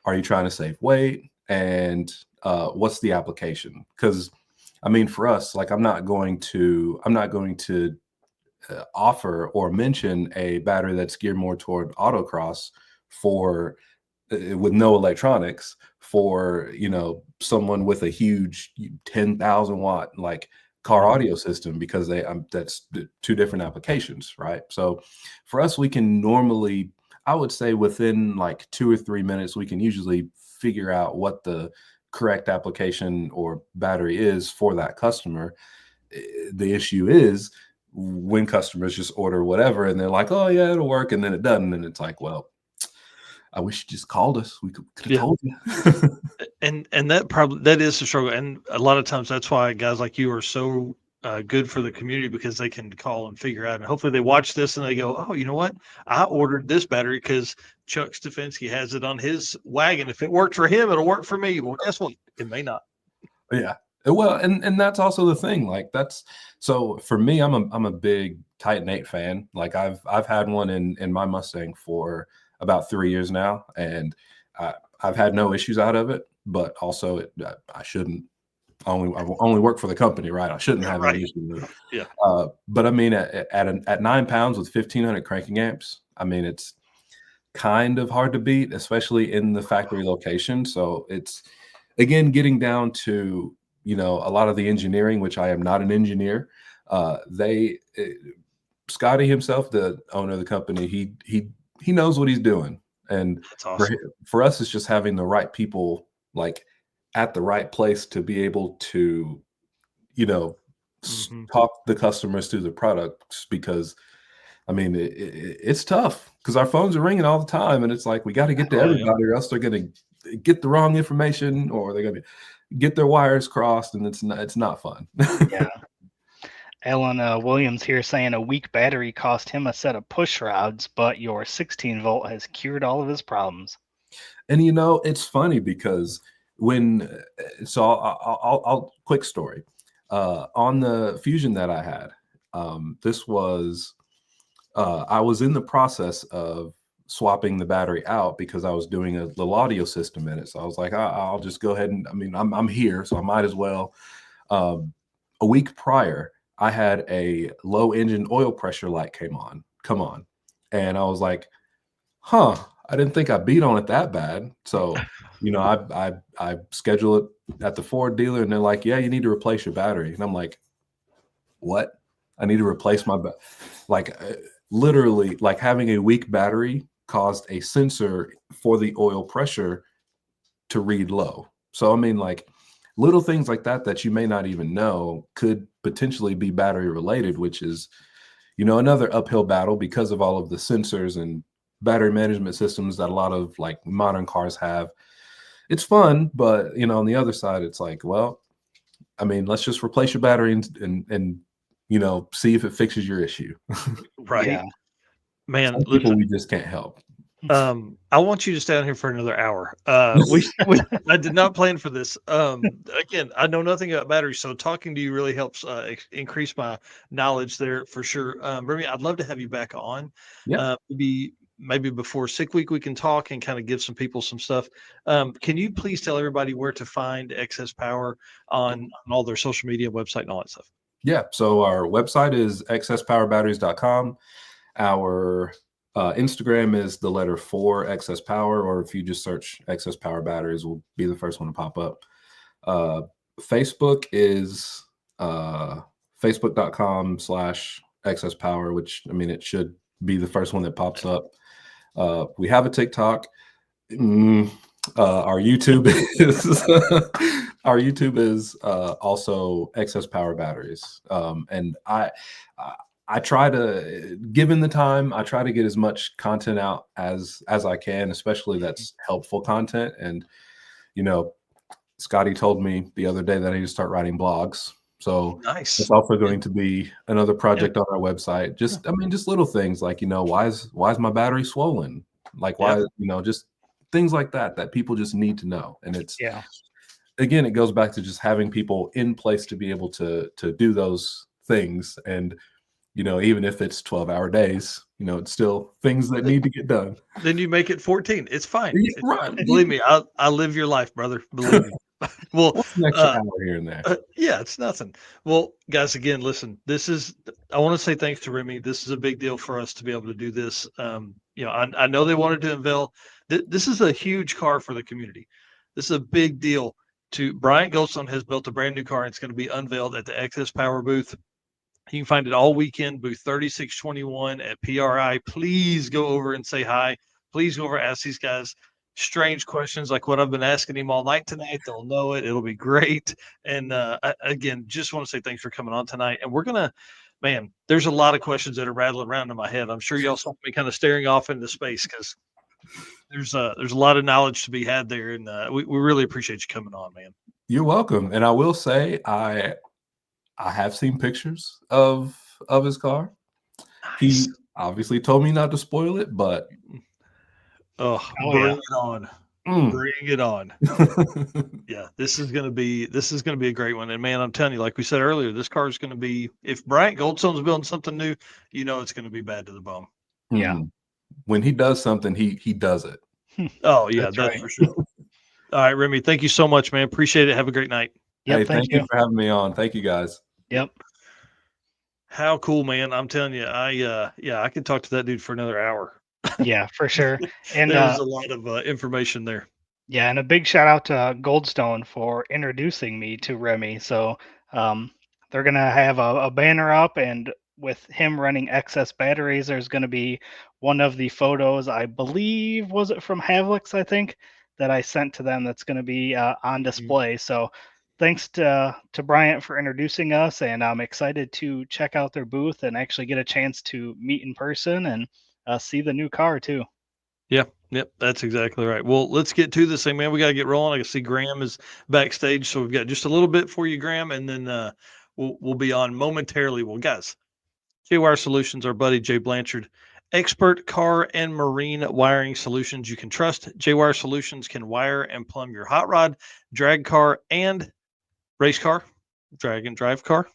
Are you trying to save weight? And what's the application? Because I mean, for us, like I'm not going to offer or mention a battery that's geared more toward autocross for with no electronics for someone with a huge 10,000 watt like car Mhm. audio system, because that's two different applications, right? So for us, we can normally, I would say within like 2 or 3 minutes, we can usually figure out what the correct application or battery is for that customer. The issue is when customers just order whatever and they're like, oh yeah, it'll work, and then it doesn't, and it's like, well, I wish you just called us. We could have Yeah. told you. And that is the struggle. And a lot of times that's why guys like you are so good for the community, because they can call and figure out. And hopefully they watch this and they go, oh, you know what? I ordered this battery because Chuck Stefanski has it on his wagon. If it worked for him, it'll work for me. Well, guess what? It may not. Yeah. Well, and that's also the thing. Like that's so for me, I'm a big Titan 8 fan. Like I've had one in my Mustang for about 3 years now, and I've had no issues out of it. But also, I shouldn't. I only work for the company, right? I shouldn't have any Right. issues with it. Yeah. But I mean, at 9 pounds with 1,500 cranking amps, I mean, it's kind of hard to beat, especially in the factory location. So it's again getting down to a lot of the engineering, which I am not an engineer. They Scotty himself, the owner of the company, he knows what he's doing, and That's for awesome. for us, it's just having the right people like at the right place to be able to you know Hmm. talk the customers through the products, because I mean, it's tough because our phones are ringing all the time, and it's like we got to get to Oh, yeah. everybody, or else they're going to get the wrong information, or they're going to get their wires crossed, and it's not fun. Yeah. Alan Williams here saying a weak battery cost him a set of push rods, but your 16 volt has cured all of his problems. And it's funny because when so I'll quick story on the Fusion that I had. This was I was in the process of swapping the battery out because I was doing a little audio system in it. So I was like, I'll just go ahead and I mean, I'm here, so I might as well. Um, a week prior, I had a low engine oil pressure light come on, and I was like, huh, I didn't think I beat on it that bad. So, I schedule it at the Ford dealer, and they're like, yeah, you need to replace your battery, and I'm like, what? I need to replace my like literally like having a weak battery caused a sensor for the oil pressure to read low. So I mean, like little things like that you may not even know could potentially be battery related, which is another uphill battle because of all of the sensors and battery management systems that a lot of like modern cars have. It's fun, but on the other side, it's like, well, I mean, let's just replace your battery and see if it fixes your issue. Right. Yeah. Man, Some people listen. we just can't help. I want you to stay on here for another hour. We I did not plan for this. Again, I know nothing about batteries, so talking to you really helps increase my knowledge there for sure. Remy, I'd love to have you back on. Yeah. Maybe before sick week we can talk and kind of give some people some stuff. Can you please tell everybody where to find Excess Power on all their social media, website, and all that stuff? Yeah. So our website is excesspowerbatteries.com. Our Instagram is the letter 4 excess power, or if you just search excess power batteries, will be the first one to pop up. Facebook is facebook.com/excess power, which I mean, it should be the first one that pops up. We have a TikTok. Our YouTube is our YouTube is also excess power batteries. And I try to, given the time, I try to get as much content out as I can, especially that's helpful content. And you know, Scotty told me the other day that I need to start writing blogs. So Nice. it's also Yeah. going to be another Yeah. project on our website. Just, I mean, just little things like, why is my battery swollen? Like, Yeah. why, just things like that people just need to know. And it's, Yeah. again, it goes back to just having people in place to be able to do those things. And, even if it's 12-hour days, it's still things that need to get done. Then you make it 14. It's fine. Yeah, It's right. believe me, I live your life, brother. Believe me. Well, What's an extra hour here and there? yeah, it's nothing. Well, guys, again, listen, I want to say thanks to Remy. This is a big deal for us to be able to do this. I know they wanted to unveil. This is a huge car for the community. This is a big deal. Brian Goldstone has built a brand new car, and it's going to be unveiled at the Excess Power booth. You can find it all weekend, booth 3621 at PRI. Please go over and say hi. Please go over and ask these guys strange questions like what I've been asking him all night tonight. They'll know it. It'll be great. And again, just want to say thanks for coming on tonight. And we're going to, man, there's a lot of questions that are rattling around in my head. I'm sure y'all saw me kind of staring off into space because there's a lot of knowledge to be had there. And we really appreciate you coming on, man. You're welcome. And I will say, I have seen pictures of his car. Nice. He obviously told me not to spoil it, but Oh, bring it on. Bring it on. Yeah, this is gonna be a great one. And man, I'm telling you, like we said earlier, this car is gonna be, if Bryant Goldstone's building something new, it's gonna be bad to the bone. Yeah. When he does something, he does it. Oh yeah, That's that's right. for sure. All right, Remy, thank you so much, man. Appreciate it. Have a great night. Yep. Hey, Thank thank you you. for having me on. Thank you, guys. Yep. How cool, man. I'm telling you, I could talk to that dude for another hour. Yeah, for sure. And There's a lot of information there. yeah, and a big shout out to Goldstone for introducing me to Remy. So um, they're gonna have a banner up, and with him running excess batteries, there's gonna be one of the photos. I believe was it from Havlicks, I think, that I sent to them. That's gonna be on display. So thanks to Bryant for introducing us, and I'm excited to check out their booth and actually get a chance to meet in person and see the new car too. Yeah, yep, that's exactly right. Well, let's get to this thing, man. We got to get rolling. I can see Graham is backstage, so we've got just a little bit for you, Graham, and then we'll be on momentarily. Well, guys, JWire Solutions, our buddy Jay Blanchard, expert car and marine wiring solutions you can trust. JWire Solutions can wire and plumb your hot rod, drag car, and race car, drag and drive car,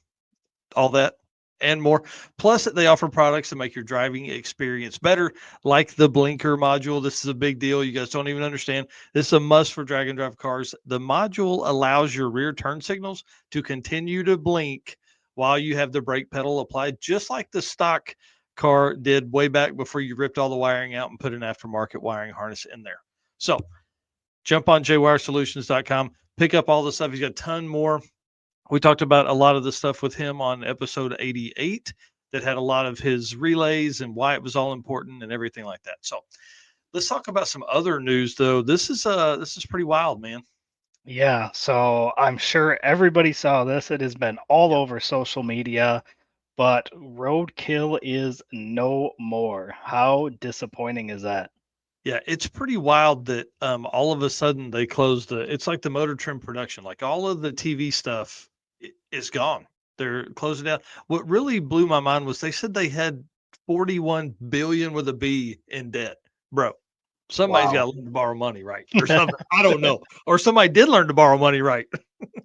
all that and more. Plus, they offer products to make your driving experience better, like the blinker module. This is a big deal. You guys don't even understand. This is a must for drag and drive cars. The module allows your rear turn signals to continue to blink while you have the brake pedal applied, just like the stock car did way back before you ripped all the wiring out and put an aftermarket wiring harness in there. So jump on jwiresolutions.com, pick up all the stuff. He's got a ton more. We talked about a lot of the stuff with him on episode 88 that had a lot of his relays and why it was all important and everything like that. So let's talk about some other news though. This is pretty wild, man. Yeah, so I'm sure everybody saw this. It has been all Yeah. over social media, but roadkill is no more. How disappointing is that? Yeah, it's pretty wild that all of a sudden they closed it's like the Motor Trim production, like all of the TV stuff is gone. They're closing down. What really blew my mind was they said they had 41 billion with a B in debt. Bro, somebody's got Wow. to learn to borrow money, right? Or something. I don't know. Or somebody did learn to borrow money, right?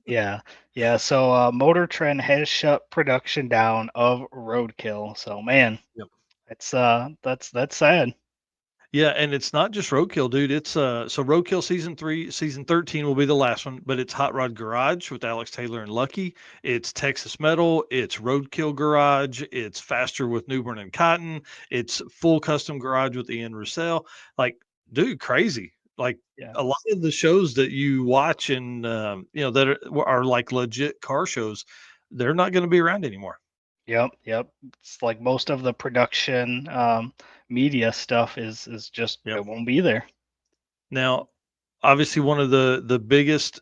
Yeah, yeah. So Motor Trend has shut production down of Roadkill. So man, Yep. it's that's sad. Yeah, and it's not just Roadkill, dude. It's so Roadkill season 3, season 13 will be the last one, but it's Hot Rod Garage with Alex Taylor and Lucky. It's Texas Metal, it's Roadkill Garage, it's Faster with Newburn and Cotton, it's Full Custom Garage with Ian Russell. Like, dude, crazy. Like Yeah. a lot of the shows that you watch and that are like legit car shows, they're not going to be around anymore. Yep, yep. It's like most of the production media stuff is just Yep. it won't be there. Now, obviously one of the biggest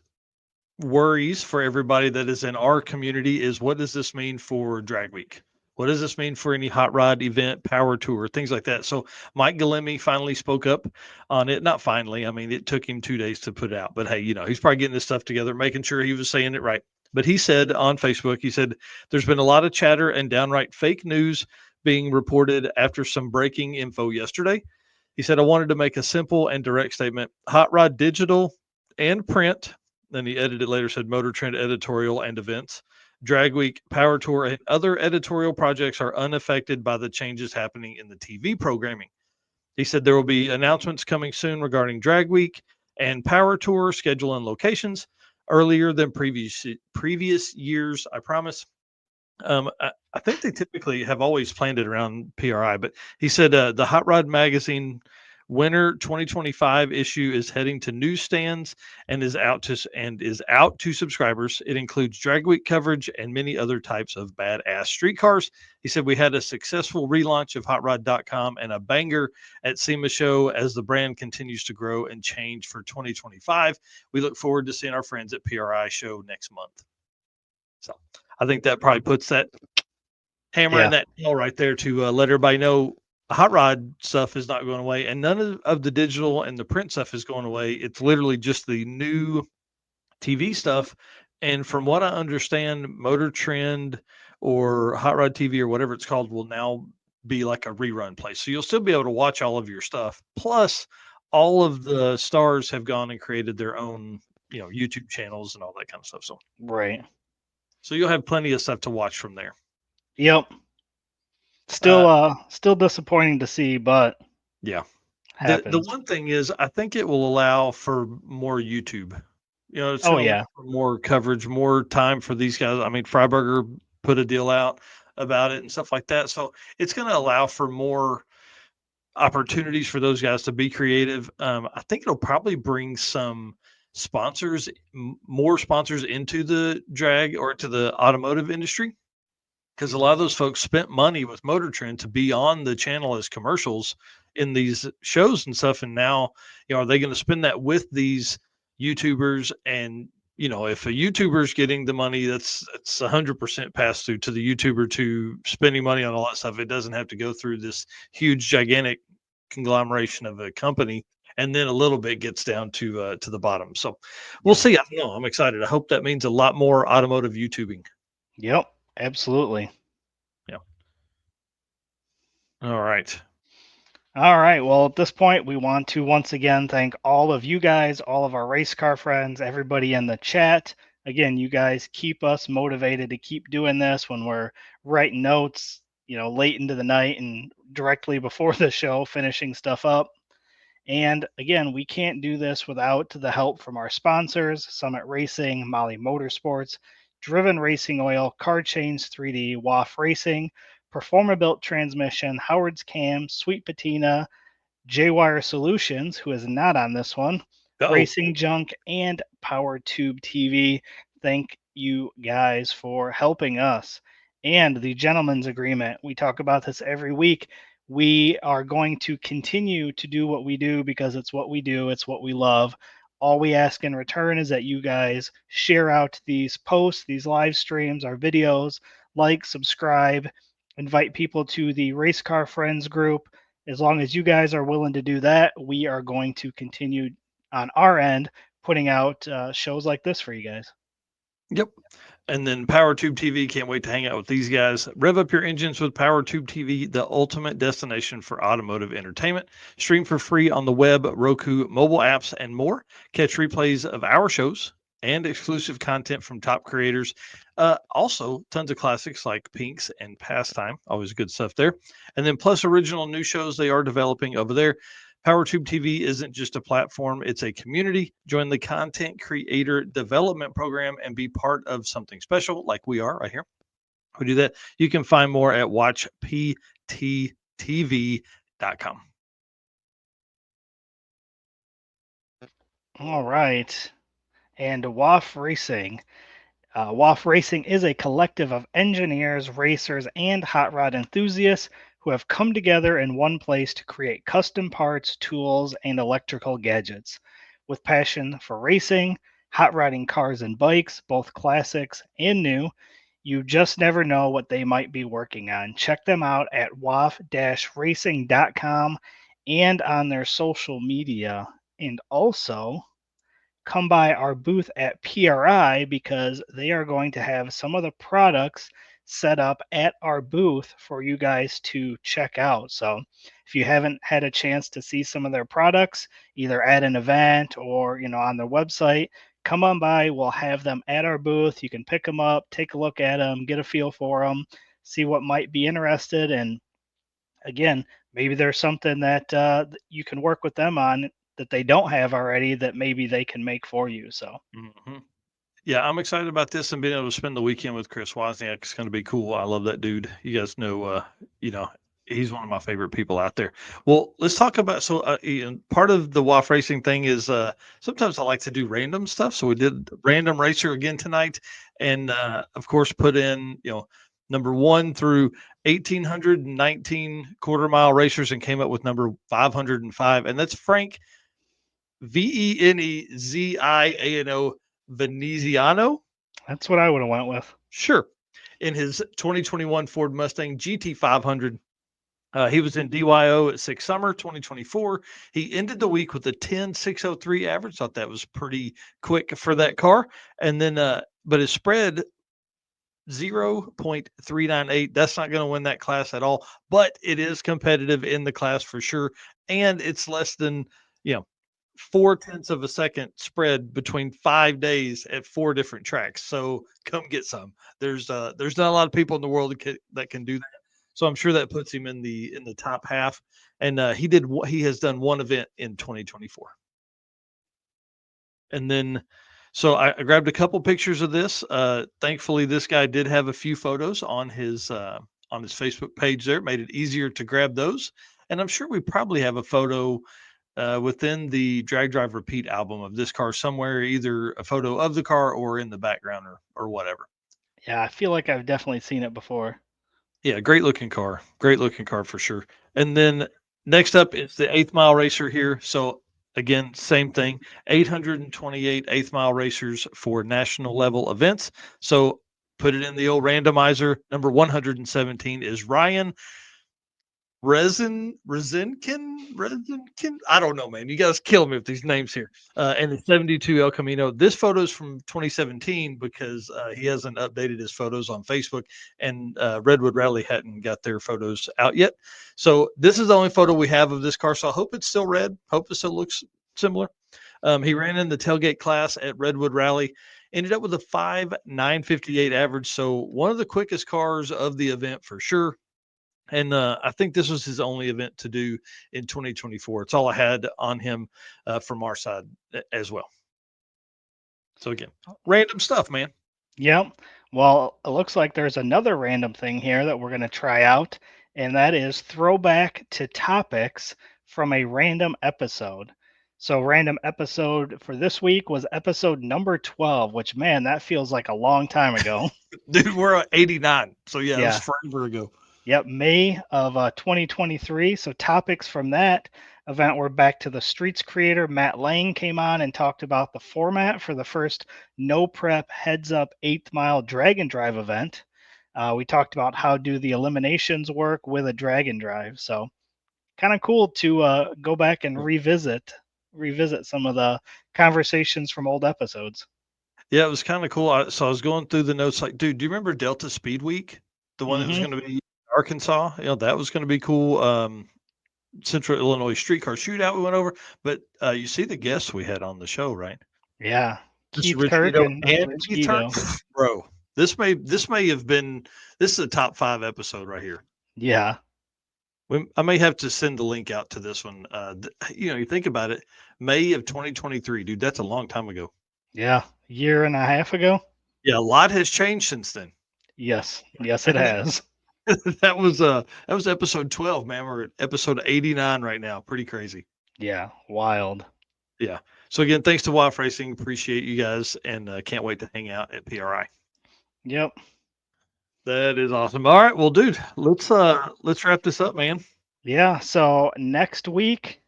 worries for everybody that is in our community is what does this mean for drag week? What does this mean for any hot rod event, power tour, things like that? So Mike Galemi finally spoke up on it. Not finally. I mean, it took him 2 days to put it out, but hey, he's probably getting this stuff together, making sure he was saying it right. But he said on Facebook, he said, there's been a lot of chatter and downright fake news being reported after some breaking info yesterday. He said, I wanted to make a simple and direct statement. Hot Rod Digital and print, then he edited later, said Motor Trend editorial and events, Drag Week, Power Tour, and other editorial projects are unaffected by the changes happening in the TV programming. He said there will be announcements coming soon regarding Drag Week and Power Tour schedule and locations earlier than previous years. I promise. I think they typically have always planned it around PRI, but he said the Hot Rod Magazine winter 2025 issue is heading to newsstands and is out to subscribers. It includes drag week coverage and many other types of badass streetcars. He said we had a successful relaunch of hotrod.com and a banger at SEMA show as the brand continues to grow and change for 2025. We look forward to seeing our friends at PRI show next month. So I think that probably puts that hammer in Yeah. that nail right there to let everybody know hot rod stuff is not going away, and none of the digital and the print stuff is going away. It's literally just the new TV stuff. And from what I understand, Motor Trend or Hot Rod TV or whatever it's called will now be like a rerun place. So you'll still be able to watch all of your stuff. Plus, all of the stars have gone and created their own, YouTube channels and all that kind of stuff. Right. So you'll have plenty of stuff to watch from there. Yep. Still disappointing to see, but Yeah. The happens. one thing is, I think it will allow for more YouTube. It's Oh going to yeah. allow for more coverage, more time for these guys. I mean, Freiburger put a deal out about it and stuff like that. So it's going to allow for more opportunities for those guys to be creative. I think it'll probably bring some sponsors, more sponsors into the drag or to the automotive industry, because a lot of those folks spent money with Motor Trend to be on the channel as commercials in these shows and stuff. And now, are they going to spend that with these YouTubers? And, if a YouTuber is getting the money, it's 100% passed through to the YouTuber to spending money on all that stuff. It doesn't have to go through this huge, gigantic conglomeration of a company. And then a little bit gets down to the bottom. So we'll see. I don't know. I'm excited. I hope that means a lot more automotive YouTubing. Yep. Absolutely. Yeah. All right. All right. Well, at this point, we want to once again thank all of you guys, all of our race car friends, everybody in the chat. Again, you guys keep us motivated to keep doing this when we're writing notes, late into the night and directly before the show, finishing stuff up. And again, we can't do this without the help from our sponsors, Summit Racing, Molly Motorsports, Driven Racing Oil, Car Chains 3D, WAF Racing, Performabuilt Transmission, Howard's Cam, Sweet Patina, J-Wire Solutions, who is not on this one, Uh-oh. Racing Junk, and Power Tube TV. Thank you guys for helping us. And the gentleman's agreement. We talk about this every week. We are going to continue to do what we do because it's what we do, it's what we love. All we ask in return is that you guys share out these posts, these live streams, our videos, like, subscribe, invite people to the Race Car Friends group. As long as you guys are willing to do that, we are going to continue on our end putting out shows like this for you guys. Yep. And then PowerTube TV, can't wait to hang out with these guys. Rev up your engines with PowerTube TV, the ultimate destination for automotive entertainment. Stream for free on the web, Roku, mobile apps, and more. Catch replays of our shows and exclusive content from top creators. Also, tons of classics like Pinks and Pastime. Always good stuff there. And then plus original new shows they are developing over there. PowerTube TV isn't just a platform, it's a community. Join the content creator development program and be part of something special like we are right here. We do that. You can find more at watchpttv.com. All right. And WAF Racing. WAF Racing is a collective of engineers, racers, and hot rod enthusiasts who have come together in one place to create custom parts, tools, and electrical gadgets. With passion for racing, hot rodding cars and bikes, both classics and new, You just never know what they might be working on. Check them out at waf-racing.com and on their social media. And also, come by our booth at PRI because they are going to have some of the products set up at our booth for you guys to check out. So if you haven't had a chance to see some of their products, either at an event or on their website, come on by. We'll have them at our booth. You can pick them up, take a look at them, get a feel for them, see what might be interested, and again, maybe there's something that you can work with them on that they don't have already that maybe they can make for you. So, Mhm. Yeah, I'm excited about this and being able to spend the weekend with Chris Wozniak. It's going to be cool. I love that dude. You guys know, you know, he's one of my favorite people out there. Well, let's talk about part of the WAF racing thing is sometimes I like to do random stuff. So we did random racer again tonight, and of course put in number 1 through 1,819 quarter mile racers and came up with number 505, and that's Frank Veneziano Veneziano. that's what I would have went with. Sure. In his 2021 Ford Mustang GT500, he was in DYO at Six Summer 2024. He ended the week with a 10,603 average. Thought that was pretty quick for that car. And then, but his spread 0.398. That's not going to win that class at all, but it is competitive in the class for sure. And it's less than, you know, 0.4 of a second spread between 5 days at 4 different tracks. So come get some. There's not a lot of people in the world that can do that. So I'm sure that puts him in the top half. And he has done one event in 2024. And then, so I grabbed a couple pictures of this. Thankfully, this guy did have a few photos on his Facebook page. There, it made it easier to grab those. And I'm sure we probably have a photo within the Drag Drive Repeat album of this car somewhere, either a photo of the car or in the background or whatever. Yeah, I feel like I've definitely seen it before. Yeah, great looking car. Great looking car for sure. And then next up is the eighth mile racer here. So again, same thing. 828 eighth mile racers for national level events. So put it in the old randomizer. Number 117 is Ryan Rezinkin. I don't know, man. You guys kill me with these names here. And the 72 El Camino. This photo is from 2017 because he hasn't updated his photos on Facebook, and Redwood Rally hadn't got their photos out yet. So this is the only photo we have of this car. So I hope it's still red. Hope it still looks similar. He ran in the tailgate class at Redwood Rally. Ended up with a 5.958 average. So one of the quickest cars of the event for sure. And I think this was his only event to do in 2024. It's all I had on him from our side as well. So again, random stuff, man. Yep. Well, it looks like there's another random thing here that we're going to try out, and that is throwback to topics from a random episode. So, random episode for this week was episode number 12, which, man, that feels like a long time ago. Dude, we're at 89. So yeah, it was Yeah. forever ago. Yep, May of 2023. So topics from that event were back to the Streets creator Matt Lang came on and talked about the format for the first no prep heads up 8th mile drag and drive event. We talked about how do the eliminations work with a drag and drive. So kind of cool to go back and revisit some of the conversations from old episodes. Yeah, it was kind of cool. So I was going through the notes like, dude, do you remember Delta Speed Week? The one that was going to be in Arkansas? That was going to be cool. Central Illinois Streetcar Shootout we went over. But you see the guests we had on the show, right? Yeah, Mr. Keith Rich Kirk Ito and and Rich Keith Turk, Ito. bro. This may have been this is a top 5 episode right here. Yeah. I may have to send the link out to this one. You think about it, May of 2023, dude. That's a long time ago. Yeah, year and a half ago. Yeah, a lot has changed since then. Yes, it has. that was episode 12, man. We're at episode 89 right now. Pretty crazy. Yeah, wild. Yeah. So again, thanks to WAF Racing. Appreciate you guys, and can't wait to hang out at PRI. Yep. That is awesome. All right, well, dude, let's wrap this up, man. Yeah. So next week,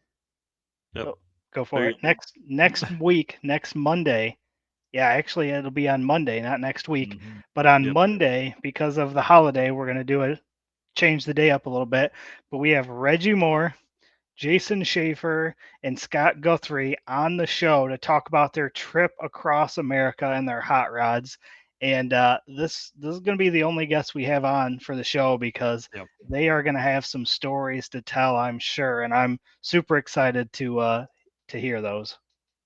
Yep. go for it. Next week, next Monday, Yeah, actually, it'll be on Monday, not next week. Mhm. But on Yep. Monday, because of the holiday, we're going to do it, change the day up a little bit. But we have Reggie Moore, Jason Schaefer, and Scott Guthrie on the show to talk about their trip across America and their hot rods. And this is going to be the only guest we have on for the show because Yep. they are going to have some stories to tell, I'm sure, and I'm super excited to hear those.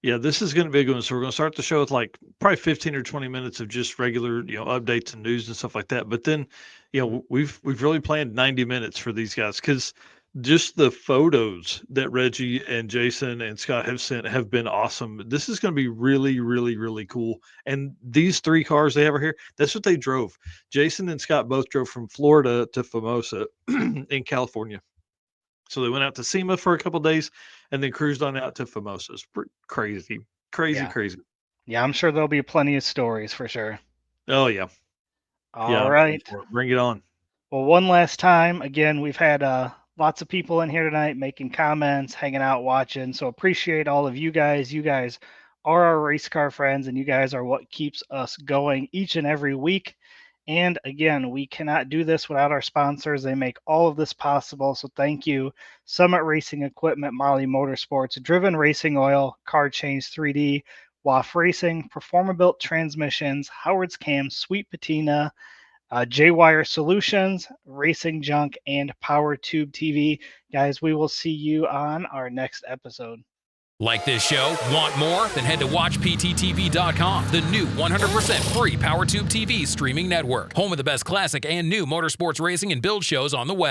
Yeah, this is going to be a good one. So we're going to start the show with like probably 15 or 20 minutes of just regular, updates and news and stuff like that. But then, we've really planned 90 minutes for these guys because just the photos that Reggie and Jason and Scott have sent have been awesome. This is going to be really, really, really cool. And these three cars they have here, that's what they drove. Jason and Scott both drove from Florida to Formosa in California. So they went out to SEMA for a couple days and then cruised on out to Formosa. It's crazy, crazy, Yeah. crazy. Yeah, I'm sure there'll be plenty of stories for sure. Oh yeah, yeah. All I'm pumped right. for it. Bring it on. Well, one last time, again, we've had lots of people in here tonight making comments, hanging out, watching. So appreciate all of you guys. You guys are our race car friends, and you guys are what keeps us going each and every week. And again, we cannot do this without our sponsors. They make all of this possible. So thank you. Summit Racing Equipment, Marley Motorsports, Driven Racing Oil, Car Change 3D, WAF Racing, Performabuilt Transmissions, Howard's Cam, Sweet Patina, J-Wire Solutions, Racing Junk, and Power Tube TV. Guys, we will see you on our next episode. Like this show? Want more? Then head to WatchPTTV.com, the new 100% free PowerTube TV streaming network. Home of the best classic and new motorsports racing and build shows on the web.